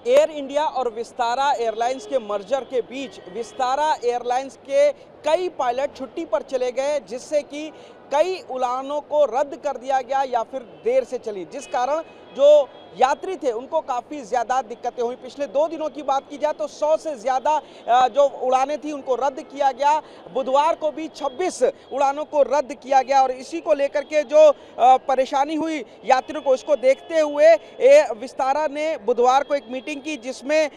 Air India और Vistara airlines के merger के बीच विस्तारा एयरलाइंस के कई पायलट छुट्टी पर चले गए, जिससे कि कई उड़ानों को रद्द कर दिया गया या फिर देर से चली, जिस कारण जो यात्री थे उनको काफ़ी ज़्यादा दिक्कतें हुई। पिछले 2 दिनों की बात की जाए तो 100 से ज़्यादा जो उड़ानें थी उनको रद्द किया गया। बुधवार को भी 26 उड़ानों को रद्द किया गया और इसी को लेकर के जो परेशानी हुई यात्रियों को, उसको देखते हुए विस्तारा ने बुधवार को एक मीटिंग की, जिसमें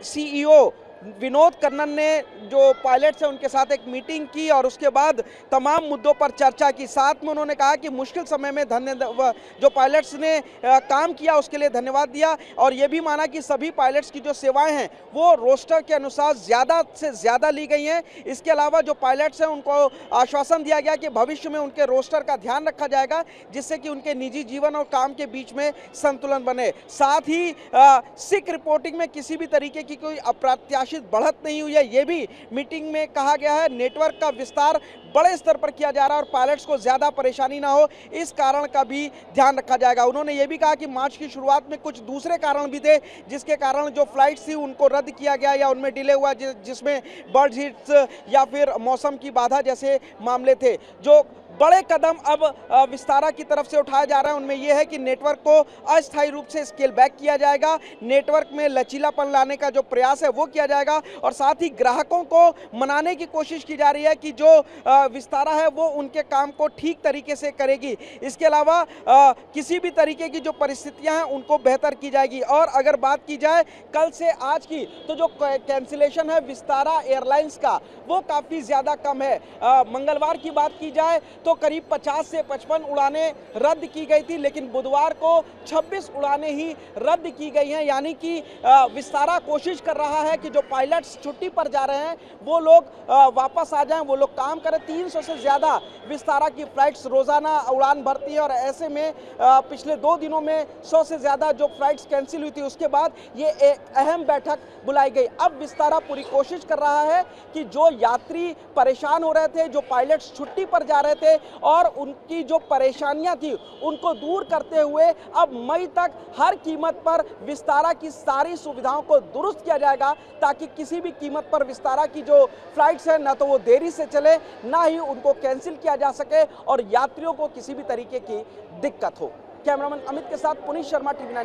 सीईओ विनोद कन्नन ने जो पायलट्स हैं उनके साथ एक मीटिंग की और उसके बाद तमाम मुद्दों पर चर्चा की। साथ में उन्होंने कहा कि मुश्किल समय में जो पायलट्स ने काम किया उसके लिए धन्यवाद दिया और ये भी माना कि सभी पायलट्स की जो सेवाएं हैं वो रोस्टर के अनुसार ज़्यादा से ज़्यादा ली गई हैं। इसके अलावा जो पायलट्स हैं उनको आश्वासन दिया गया कि भविष्य में उनके रोस्टर का ध्यान रखा जाएगा, जिससे कि उनके निजी जीवन और काम के बीच में संतुलन बने। साथ ही सिक रिपोर्टिंग में किसी भी तरीके की कोई अप्रत्याशित बढ़त नहीं हुई है, ये भी मीटिंग में कहा गया है। नेटवर्क का विस्तार बड़े स्तर पर किया जा रहा है और पायलट्स को ज़्यादा परेशानी ना हो, इस कारण का भी ध्यान रखा जाएगा। उन्होंने ये भी कहा कि मार्च की शुरुआत में कुछ दूसरे कारण भी थे, जिसके कारण जो फ्लाइट्स थी उनको रद्द किया गया या उनमें डिले हुआ, जिसमें बर्ड हिट्स या फिर मौसम की बाधा जैसे मामले थे। जो बड़े कदम अब विस्तारा की तरफ से उठाया जा रहा है उनमें यह है कि नेटवर्क को अस्थायी रूप से स्केल बैक किया जाएगा, नेटवर्क में लचीलापन लाने का जो प्रयास है वो किया जाएगा और साथ ही ग्राहकों को मनाने की कोशिश की जा रही है कि जो विस्तारा है वो उनके काम को ठीक तरीके से करेगी। इसके अलावा किसी भी तरीके की जो परिस्थितियां हैं उनको बेहतर की जाएगी। और अगर बात की जाए कल से आज की, तो जो कैंसिलेशन है विस्तारा एयरलाइंस का वो काफ़ी ज़्यादा कम है। मंगलवार की बात की जाए तो करीब 50 से 55 उड़ानें रद्द की गई थी, लेकिन बुधवार को 26 उड़ानें ही रद्द की गई हैं। यानी कि विस्तारा कोशिश कर रहा है कि जो पायलट्स छुट्टी पर जा रहे हैं वो लोग वापस आ जाएं, वो लोग काम करें। 300 से ज़्यादा विस्तारा की फ्लाइट्स रोज़ाना उड़ान भरती है और ऐसे में पिछले 2 दिनों में 100 से ज़्यादा जो फ्लाइट्स कैंसिल हुई थी, उसके बाद ये एक अहम बैठक बुलाई गई। अब विस्तारा पूरी कोशिश कर रहा है कि जो यात्री परेशान हो रहे थे, जो पायलट्स छुट्टी पर जा रहे थे और उनकी जो परेशानियां थी उनको दूर करते हुए अब मई तक हर कीमत पर विस्तारा की सारी सुविधाओं को दुरुस्त किया जाएगा, ताकि किसी भी कीमत पर विस्तारा की जो फ्लाइट्स हैं ना तो वो देरी से चले, ना ही उनको कैंसिल किया जा सके और यात्रियों को किसी भी तरीके की दिक्कत हो। कैमरामैन अमित के साथ पुनीत शर्मा, TV9।